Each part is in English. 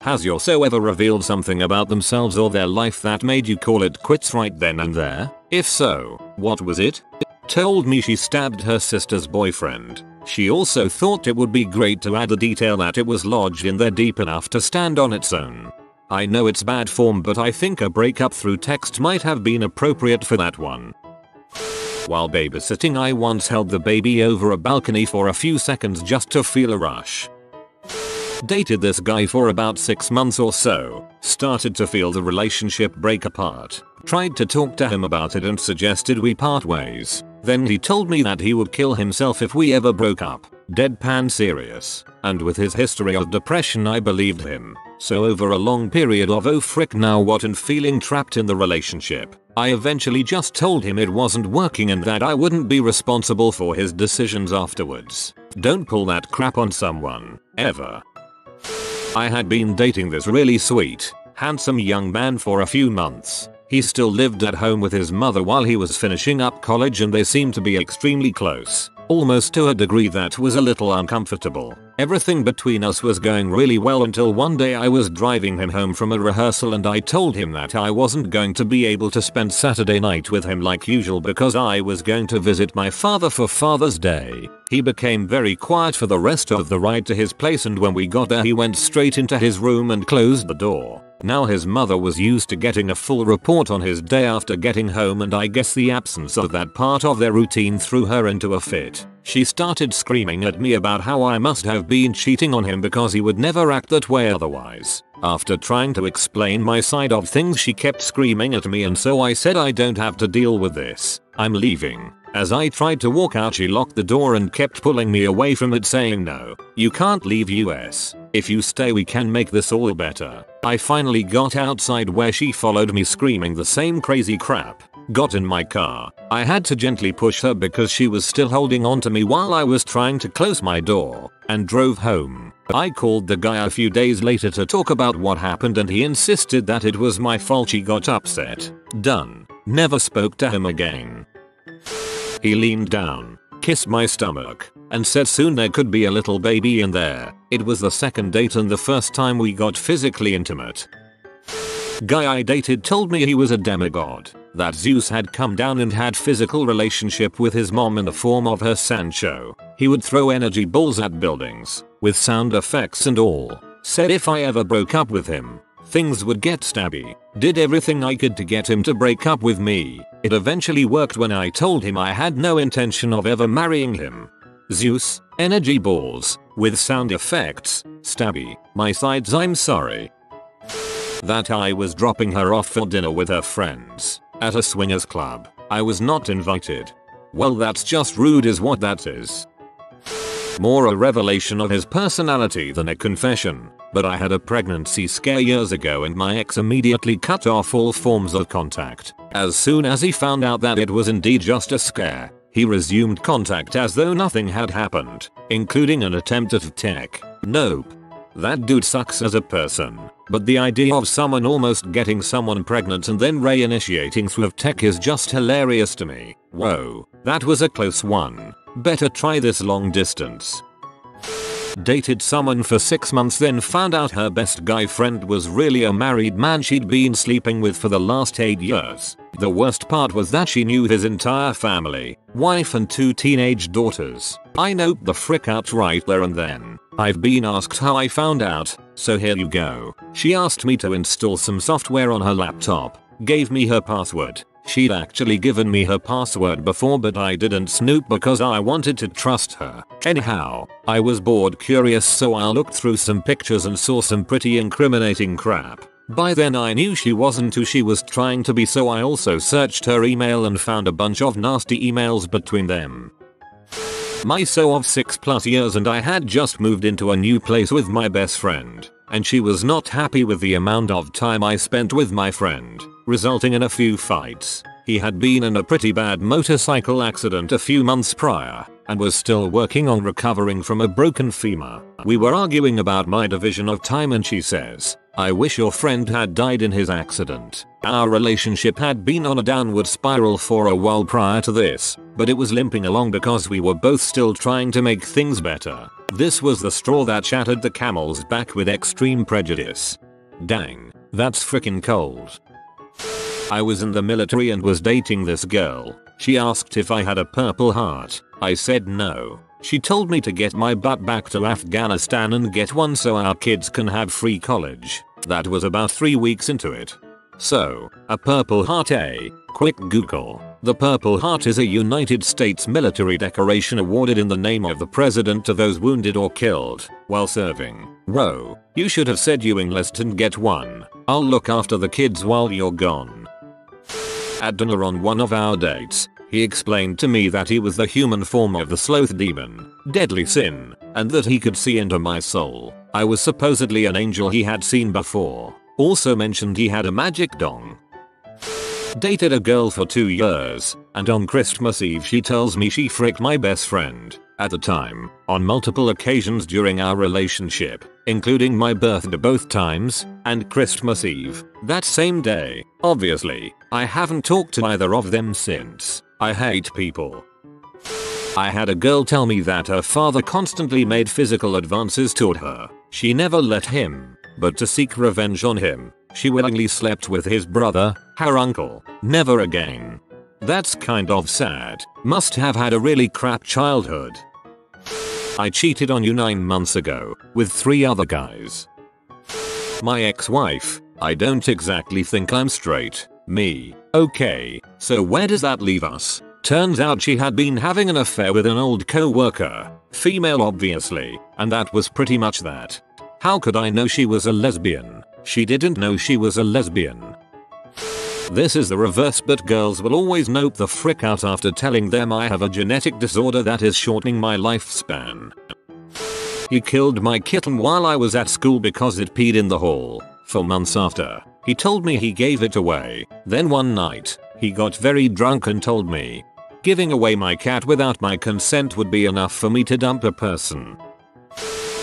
Has your so ever revealed something about themselves or their life that made you call it quits right then and there? If so, what was it? Told me she stabbed her sister's boyfriend. She also thought it would be great to add a detail that it was lodged in there deep enough to stand on its own. I know it's bad form, but I think a breakup through text might have been appropriate for that one. While babysitting, I once held the baby over a balcony for a few seconds just to feel a rush. Dated this guy for about 6 months or so. Started to feel the relationship break apart. Tried to talk to him about it and suggested we part ways. Then he told me that he would kill himself if we ever broke up. Deadpan serious. And with his history of depression, I believed him. So over a long period of oh frick now what and feeling trapped in the relationship, I eventually just told him it wasn't working and that I wouldn't be responsible for his decisions afterwards. Don't pull that crap on someone, ever. I had been dating this really sweet, handsome young man for a few months. He still lived at home with his mother while he was finishing up college, and they seemed to be extremely close. Almost to a degree that was a little uncomfortable. Everything between us was going really well until one day I was driving him home from a rehearsal and I told him that I wasn't going to be able to spend Saturday night with him like usual because I was going to visit my father for Father's Day. He became very quiet for the rest of the ride to his place, and when we got there he went straight into his room and closed the door. Now his mother was used to getting a full report on his day after getting home, and I guess the absence of that part of their routine threw her into a fit. She started screaming at me about how I must have been cheating on him because he would never act that way otherwise. After trying to explain my side of things, she kept screaming at me, and so I said I don't have to deal with this. I'm leaving. As I tried to walk out, she locked the door and kept pulling me away from it, saying no, you can't leave US. If you stay we can make this all better. I finally got outside where she followed me screaming the same crazy crap. Got in my car. I had to gently push her because she was still holding on to me while I was trying to close my door, and drove home. I called the guy a few days later to talk about what happened, and he insisted that it was my fault. She got upset. Done. Never spoke to him again. He leaned down, kissed my stomach, and said soon there could be a little baby in there. It was the second date and the first time we got physically intimate. Guy I dated told me he was a demigod, that Zeus had come down and had physical relationship with his mom in the form of her Sancho. He would throw energy balls at buildings, with sound effects and all. Said if I ever broke up with him, things would get stabby. Did everything I could to get him to break up with me. It eventually worked when I told him I had no intention of ever marrying him. Zeus, energy balls, with sound effects, stabby, my sides, I'm sorry. That I was dropping her off for dinner with her friends, at a swingers club. I was not invited. Well, that's just rude is what that is. More a revelation of his personality than a confession, but I had a pregnancy scare years ago and my ex immediately cut off all forms of contact. As soon as he found out that it was indeed just a scare, he resumed contact as though nothing had happened, including an attempt at tech. Nope. That dude sucks as a person, but the idea of someone almost getting someone pregnant and then reinitiating through tech is just hilarious to me. Whoa, that was a close one. Better try this long distance. Dated someone for 6 months, then found out her best guy friend was really a married man she'd been sleeping with for the last 8 years. The worst part was that she knew his entire family, wife and 2 teenage daughters. I noped the frick out right there and then. I've been asked how I found out, so here you go. She asked me to install some software on her laptop, gave me her password. She'd actually given me her password before, but I didn't snoop because I wanted to trust her. Anyhow, I was bored curious, so I looked through some pictures and saw some pretty incriminating crap. By then I knew she wasn't who she was trying to be, so I also searched her email and found a bunch of nasty emails between them. My so of 6+ years, and I had just moved into a new place with my best friend, and she was not happy with the amount of time I spent with my friend, resulting in a few fights. He had been in a pretty bad motorcycle accident a few months prior, and was still working on recovering from a broken femur. We were arguing about my division of time, and she says, I wish your friend had died in his accident. Our relationship had been on a downward spiral for a while prior to this, but it was limping along because we were both still trying to make things better. This was the straw that shattered the camel's back with extreme prejudice. Dang, that's frickin' cold. I was in the military and was dating this girl. She asked if I had a Purple Heart. I said no. She told me to get my butt back to Afghanistan and get one so our kids can have free college. That was about 3 weeks into it. So, a Purple Heart, eh? Quick Google. The Purple Heart is a United States military decoration awarded in the name of the president to those wounded or killed while serving. Bro, you should have said you enlist and get one. I'll look after the kids while you're gone. At dinner on one of our dates, he explained to me that he was the human form of the sloth demon, deadly sin, and that he could see into my soul. I was supposedly an angel he had seen before. Also mentioned he had a magic dong. Dated a girl for 2 years, and on Christmas Eve she tells me she fricked my best friend. At the time, on multiple occasions during our relationship, including my birthday both times, and Christmas Eve, that same day. Obviously, I haven't talked to either of them since. I hate people. I had a girl tell me that her father constantly made physical advances toward her. She never let him, but to seek revenge on him, she willingly slept with his brother, her uncle. Never again. That's kind of sad. Must have had a really crap childhood. I cheated on you 9 months ago, with 3 other guys. My ex-wife, I don't exactly think I'm straight. Me. Okay, so where does that leave us? Turns out she had been having an affair with an old co-worker. Female obviously, and that was pretty much that. How could I know she was a lesbian? She didn't know she was a lesbian. This is the reverse, but girls will always nope the frick out after telling them I have a genetic disorder that is shortening my lifespan. He killed my kitten while I was at school because it peed in the hall. For months after, he told me he gave it away. Then one night, he got very drunk and told me giving away my cat without my consent would be enough for me to dump a person.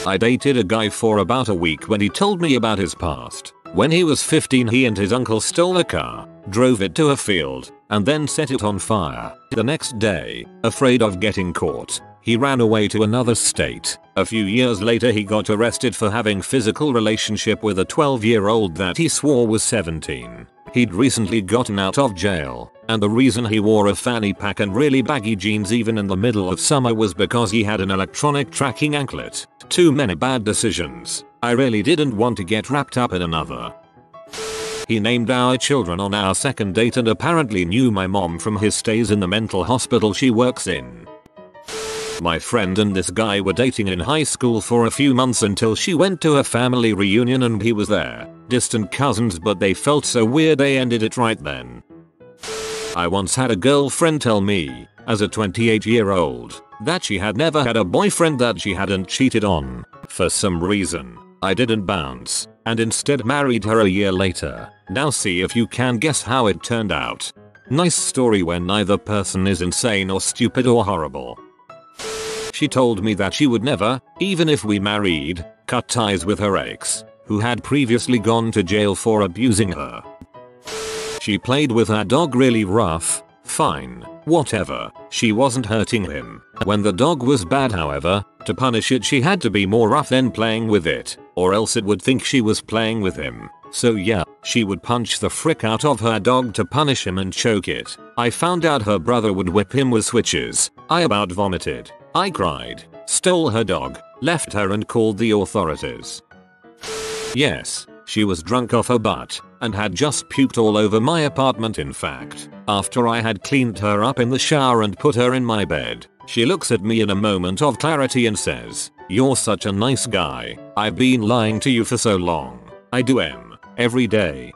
I dated a guy for about a week when he told me about his past. When he was 15, he and his uncle stole a car, drove it to a field, and then set it on fire. The next day, afraid of getting caught, he ran away to another state. A few years later he got arrested for having physical relationship with a 12-year-old that he swore was 17. He'd recently gotten out of jail, and the reason he wore a fanny pack and really baggy jeans even in the middle of summer was because he had an electronic tracking anklet. Too many bad decisions. I really didn't want to get wrapped up in another. He named our children on our second date and apparently knew my mom from his stays in the mental hospital she works in. My friend and this guy were dating in high school for a few months until she went to a family reunion and he was there. Distant cousins, but they felt so weird they ended it right then. I once had a girlfriend tell me, as a 28-year-old, that she had never had a boyfriend that she hadn't cheated on. For some reason, I didn't bounce, and instead married her a year later. Now see if you can guess how it turned out. Nice story when neither person is insane or stupid or horrible. She told me that she would never, even if we married, cut ties with her ex, who had previously gone to jail for abusing her. She played with her dog really rough. Fine, whatever, she wasn't hurting him. When the dog was bad, however, to punish it she had to be more rough than playing with it, or else it would think she was playing with him. So yeah, she would punch the frick out of her dog to punish him and choke it. I found out her brother would whip him with switches. I about vomited. I cried, stole her dog, left her and called the authorities. Yes, she was drunk off her butt, and had just puked all over my apartment. In fact, after I had cleaned her up in the shower and put her in my bed, she looks at me in a moment of clarity and says, "You're such a nice guy. I've been lying to you for so long. I do every day."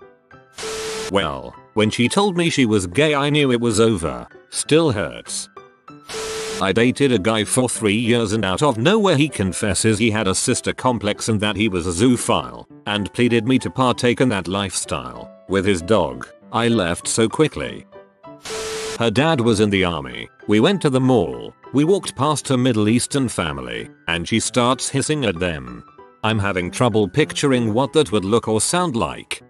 Well, when she told me she was gay I knew it was over. Still hurts. I dated a guy for 3 years and out of nowhere he confesses he had a sister complex and that he was a zoophile, and pleaded me to partake in that lifestyle. With his dog, I left so quickly. Her dad was in the army. We went to the mall. We walked past her Middle Eastern family, and she starts hissing at them. I'm having trouble picturing what that would look or sound like.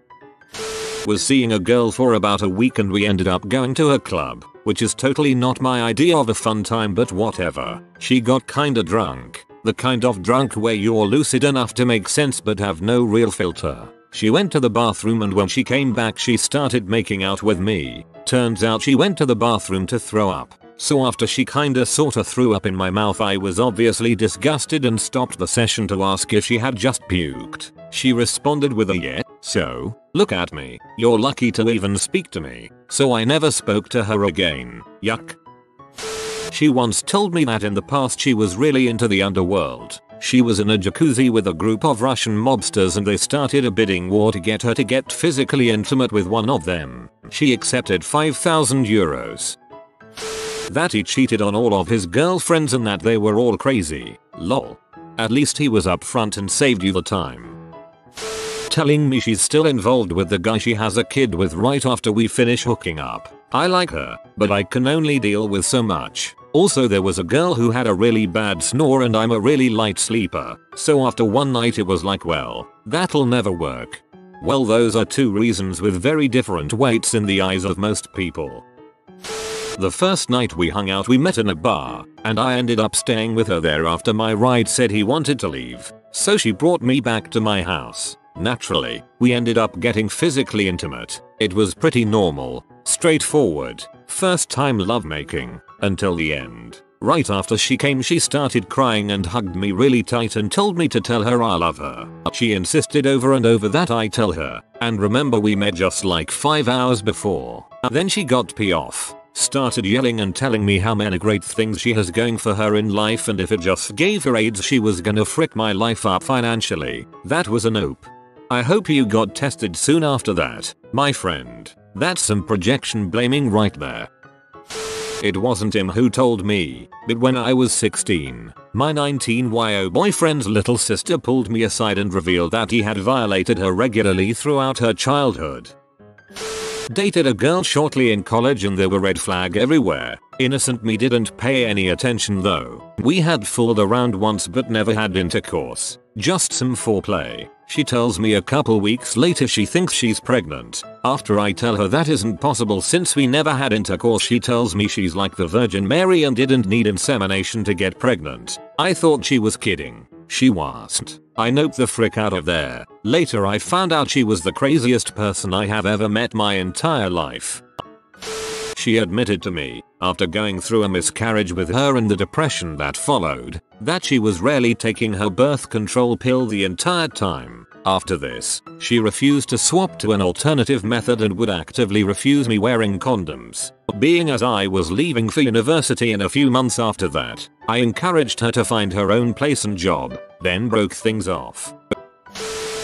Was seeing a girl for about a week and we ended up going to a club, which is totally not my idea of a fun time, but whatever. She got kinda drunk. The kind of drunk where you're lucid enough to make sense but have no real filter. She went to the bathroom and when she came back she started making out with me. Turns out she went to the bathroom to throw up. So after she kinda sorta threw up in my mouth, I was obviously disgusted and stopped the session to ask if she had just puked. She responded with a yeah, so, look at me, you're lucky to even speak to me. So I never spoke to her again. Yuck. She once told me that in the past she was really into the underworld. She was in a jacuzzi with a group of Russian mobsters and they started a bidding war to get her to get physically intimate with one of them. She accepted 5,000 euros. That he cheated on all of his girlfriends and that they were all crazy. Lol. At least he was upfront and saved you the time. Telling me she's still involved with the guy she has a kid with right after we finish hooking up. I like her, but I can only deal with so much. Also there was a girl who had a really bad snore and I'm a really light sleeper. So after one night it was like, well, that'll never work. Well, those are two reasons with very different weights in the eyes of most people. The first night we hung out we met in a bar, and I ended up staying with her there after my ride said he wanted to leave, so she brought me back to my house. Naturally, we ended up getting physically intimate. It was pretty normal, straightforward, first time lovemaking, until the end. Right after she came she started crying and hugged me really tight and told me to tell her I love her. She insisted over and over that I tell her, and remember we met just like 5 hours before. Then she got pee off. Started yelling and telling me how many great things she has going for her in life and if it just gave her AIDS she was gonna frick my life up financially. That was a nope. I hope you got tested soon after that, my friend. That's some projection blaming right there. It wasn't him who told me, but when I was 16, my 19-year-old boyfriend's little sister pulled me aside and revealed that he had violated her regularly throughout her childhood. Dated a girl shortly in college and there were red flags everywhere. Innocent me didn't pay any attention though. We had fooled around once but never had intercourse. Just some foreplay. She tells me a couple weeks later she thinks she's pregnant. After I tell her that isn't possible since we never had intercourse, she tells me she's like the Virgin Mary and didn't need insemination to get pregnant. I thought she was kidding. She wasn't. I noped the frick out of there. Later I found out she was the craziest person I have ever met my entire life. She admitted to me, after going through a miscarriage with her and the depression that followed, that she was rarely taking her birth control pill the entire time. After this, she refused to swap to an alternative method and would actively refuse me wearing condoms. Being as I was leaving for university in a few months after that, I encouraged her to find her own place and job, then broke things off.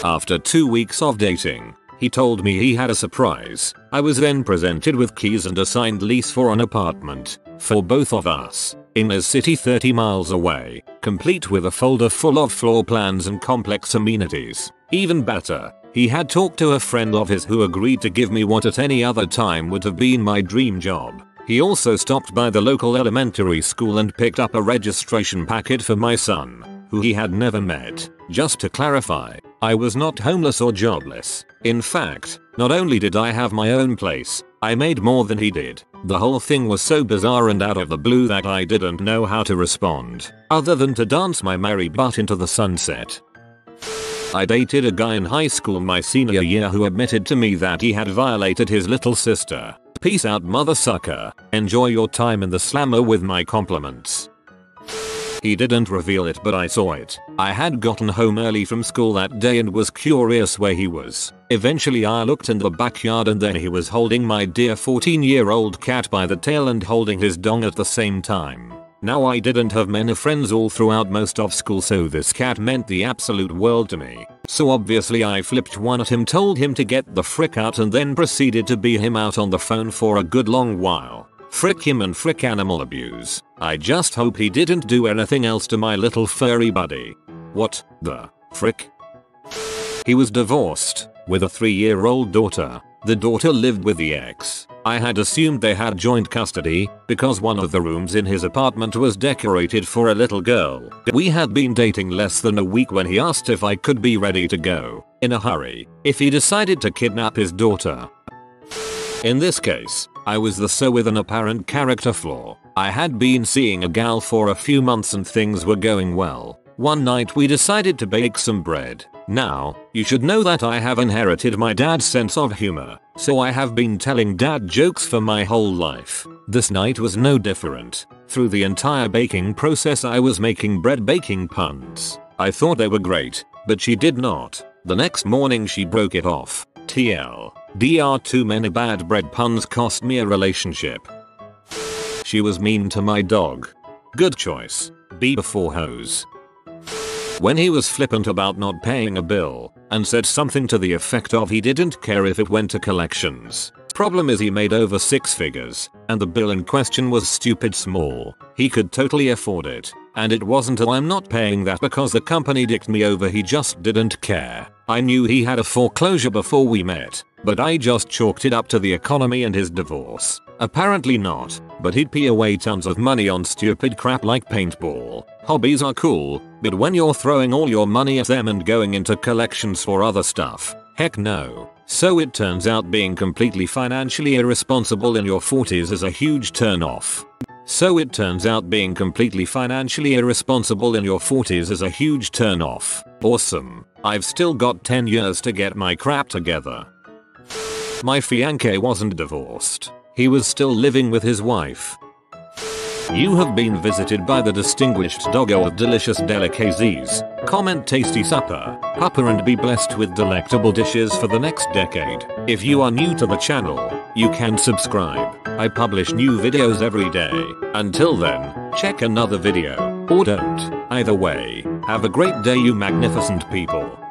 After 2 weeks of dating, he told me he had a surprise. I was then presented with keys and a signed lease for an apartment, for both of us, in a city 30 miles away, complete with a folder full of floor plans and complex amenities. Even better, he had talked to a friend of his who agreed to give me what at any other time would have been my dream job. He also stopped by the local elementary school and picked up a registration packet for my son, who he had never met. Just to clarify, I was not homeless or jobless. In fact, not only did I have my own place, I made more than he did. The whole thing was so bizarre and out of the blue that I didn't know how to respond, other than to dance my merry butt into the sunset. I dated a guy in high school my senior year who admitted to me that he had violated his little sister. Peace out, mother sucker. Enjoy your time in the slammer with my compliments. He didn't reveal it but I saw it. I had gotten home early from school that day and was curious where he was. Eventually I looked in the backyard and there he was holding my dear 14-year-old cat by the tail and holding his dong at the same time. Now I didn't have many friends all throughout most of school, so this cat meant the absolute world to me. So obviously I flipped one at him, told him to get the frick out and then proceeded to bee him out on the phone for a good long while. Frick him and frick animal abuse. I just hope he didn't do anything else to my little furry buddy. What the frick? He was divorced, with a 3-year-old daughter. The daughter lived with the ex. I had assumed they had joint custody because one of the rooms in his apartment was decorated for a little girl. We had been dating less than a week when he asked if I could be ready to go, in a hurry, if he decided to kidnap his daughter. In this case, I was the so with an apparent character flaw. I had been seeing a gal for a few months and things were going well. One night we decided to bake some bread. Now, you should know that I have inherited my dad's sense of humor, so I have been telling dad jokes for my whole life. This night was no different. Through the entire baking process I was making bread baking puns. I thought they were great, but she did not. The next morning she broke it off. TLDR, too many bad bread puns cost me a relationship. She was mean to my dog. Good choice. B before hose. When he was flippant about not paying a bill and said something to the effect of he didn't care if it went to collections. Problem is he made over 6 figures and the bill in question was stupid small. He could totally afford it. And it wasn't a I'm not paying that because the company dicked me over, he just didn't care. I knew he had a foreclosure before we met, but I just chalked it up to the economy and his divorce. Apparently not, but he'd pee away tons of money on stupid crap like paintball. Hobbies are cool, but when you're throwing all your money at them and going into collections for other stuff, heck no. So it turns out being completely financially irresponsible in your 40s is a huge turn off. Awesome. I've still got 10 years to get my crap together. My fiancé wasn't divorced. He was still living with his wife. You have been visited by the distinguished doggo of delicious delicacies. Comment tasty supper, hupper, and be blessed with delectable dishes for the next decade. If you are new to the channel, you can subscribe. I publish new videos every day. Until then, check another video, or don't. Either way, have a great day you magnificent people.